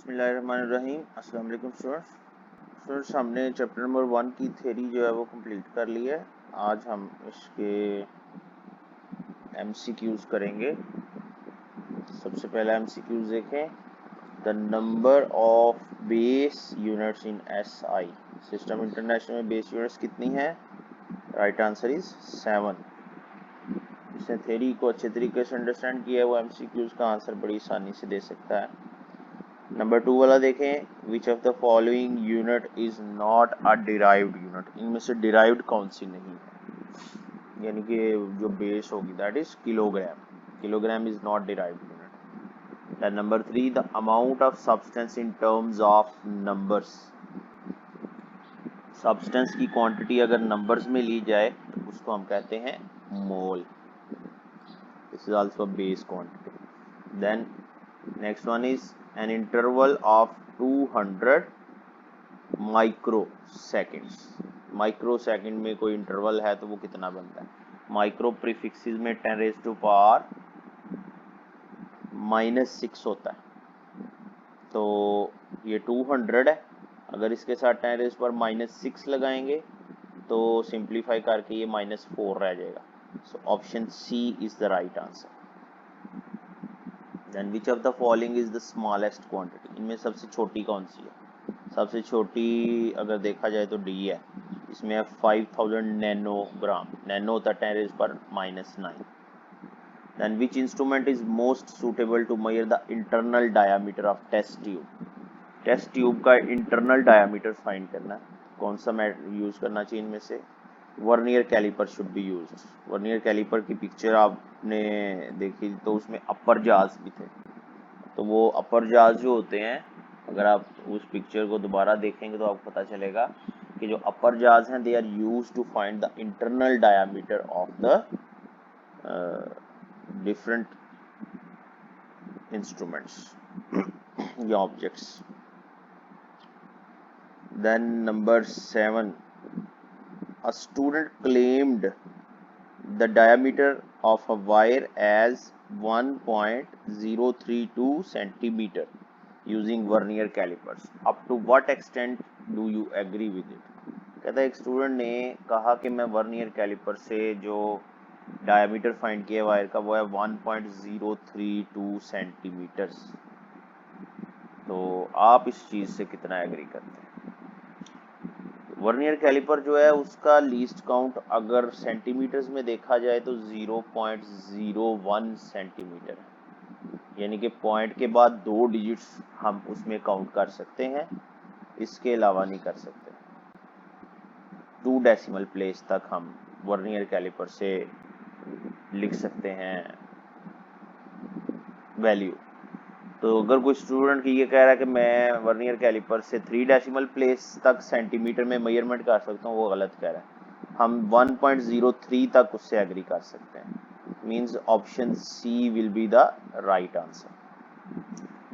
बिस्मिल्लाहिर्रहमानिर्रहीम। अस्सलाम वालेकुम स्टूडेंट्स, हमने चैप्टर नंबर 1 की थ्योरी जो है वो कंप्लीट कर ली है। आज हम इसके एमसीक्यूज करेंगे। सबसे पहला एमसीक्यूज देखें, the number of base units in SI system international में बेस यूनिट्स कितनी है? Right answer is 7। जिसने थ्योरी को अच्छे तरीके से अंडरस्टैंड किया है वो एमसीक्यूज का आंसर बड़ी आसानी से दे सकता है। नंबर 2 वाला देखें, which of the following unit is not a derived unit. इनमें से डिराइव्ड कौन सी नहीं है, यानी कि जो बेस होगी that is kilogram. Kilogram is not derived unit. Then number 3, the amount of substance in terms of numbers. Substance की क्वांटिटी अगर नंबर्स में ली जाए तो उसको हम कहते हैं mole. This is also base quantity. Then next one is an interval of 200 microseconds. Microsecond में कोई इंटरवल है तो वो कितना बनता है? माइक्रो प्रीफिक्सेस में 10⁻⁻⁻6 होता है, तो ये 200 है। अगर इसके साथ 10⁻⁻6 लगाएंगे तो सिंप्लीफाई करके ये -4 रह जाएगा। So option C is the right answer. Then which of the following is the smallest quantity? इनमें सबसे छोटी कौन सी है? सबसे छोटी अगर देखा जाए तो डी है। इसमें है 5000 नैनोग्राम। नैनो होता है 10⁻⁻9। Then which instrument is most suitable to measure the internal diameter of test tube? Test tube का इंटरनल डायमीटर फाइंड करना है, कौन सा यूज करना चाहिए इनमें से? Vernier calliper should be used. Vernier calliper की पिक्चर आपने देखी तो उसमें अपर जाज भी थे, तो वो अपर जाज जो होते हैं, अगर आप उस पिक्चर को दोबारा देखेंगे तो आपको पता चलेगा कि जो अपर जाज हैं they are used to find the internal diameter of the different instruments या objects. Then number 7, a student claimed the diameter of a wire as 1.032 centimeter using vernier calipers. Up to what extent do you agree with it? कहता है एक student ने कहा कि मैं vernier caliper से जो डायमीटर फाइंड किया वायर का वो है 1.032 सेंटीमीटर। तो आप इस चीज से कितना एग्री करते हैं? वर्नियर कैलिपर जो है उसका लीस्ट काउंट अगर सेंटीमीटर्स में देखा जाए तो 0.01 सेंटीमीटर है, यानी कि पॉइंट के बाद 2 डिजिट्स हम उसमें काउंट कर सकते हैं, इसके अलावा नहीं कर सकते। 2 डेसिमल प्लेस तक हम वर्नियर कैलिपर से लिख सकते हैं वैल्यू। तो अगर कोई स्टूडेंट ये कह रहा है कि मैं वर्नियर कैलिपर से 3 डेसिमल प्लेस तक सेंटीमीटर में मेजरमेंट कर सकता हूँ, वो गलत कह रहा है। हम 1.03 तक उससे एग्री कर सकते हैं। Means option C will be the right answer.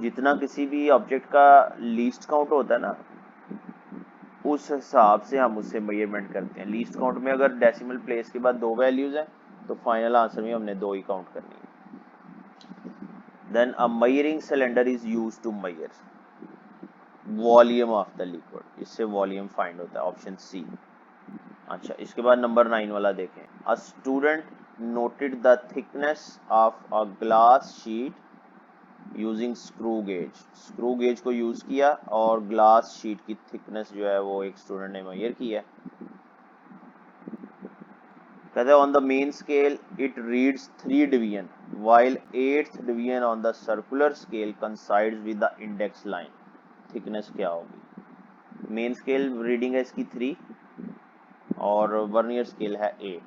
जितना किसी भी ऑब्जेक्ट का लीस्ट काउंट होता है ना, उस हिसाब से हम उससे मेजरमेंट करते हैं। लीस्ट काउंट में अगर डेसिमल प्लेस के बाद 2 वैल्यूज हैं तो फाइनल आंसर में हमने 2 ही काउंट करनी है। Then a measuring cylinder is used to measure volume of the liquid. इससे वॉल्यूम फाइंड होता है, ऑप्शन सी। अच्छा, इसके बाद नंबर 9 वाला देखें। A student noted the thickness of a glass sheet using screw gauge. Screw gauge को use किया और ग्लास शीट की थिकनेस जो है वो एक स्टूडेंट ने मेजर की है। कहते हैं on the main scale it reads 3 division while 8th division on the circular scale coincides with the index line. Thickness क्या होगी? मेन स्केल रीडिंग है इसकी 3 और वर्नियर स्केल है 8।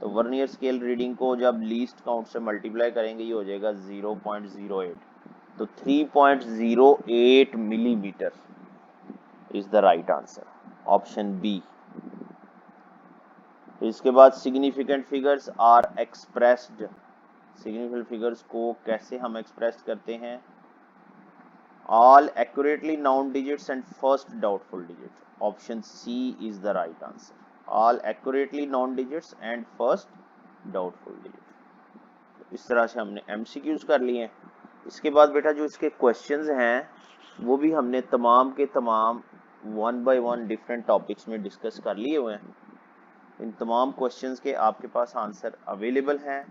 तो वर्नियर स्केल रीडिंग को जब लीस्ट काउंट से मल्टीप्लाई करेंगे ये हो जाएगा 0.08। तो 3.08 millimetre is the right answer, option B. इसके बाद significant figures are expressed. Significant figures को कैसे हम एक्सप्रेस करते हैं? All accurately known digits and first doubtful digit, option C is the right answer. All accurately known digits and first doubtful digit. इस तरह से हमने एमसीक्यूज कर लिए हैं। इसके बाद बेटा जो इसके क्वेश्चंस हैं वो भी हमने तमाम के तमाम 1 बाय 1 डिफरेंट टॉपिक्स में डिस्कस कर लिए हुए हैं। इन तमाम क्वेश्चंस के आपके पास आंसर अवेलेबल हैं,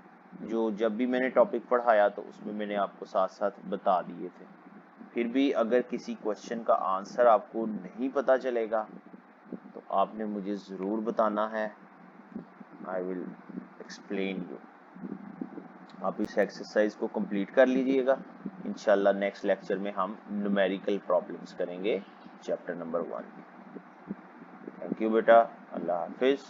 जो जब भी मैंने टॉपिक पढ़ाया तो उसमें मैंने आपको साथ साथ बता दिए थे। फिर भी अगर किसी क्वेश्चन का आंसर आपको नहीं पता चलेगा तो आपने मुझे ज़रूर बताना है। I will explain you. आप इस एक्सरसाइज को कंप्लीट कर लीजिएगा। इंशाल्लाह नेक्स्ट लेक्चर में हम न्यूमेरिकल प्रॉब्लम्स करेंगे चैप्टर नंबर 1। थैंक यू बेटा, अल्लाह हाफिज़।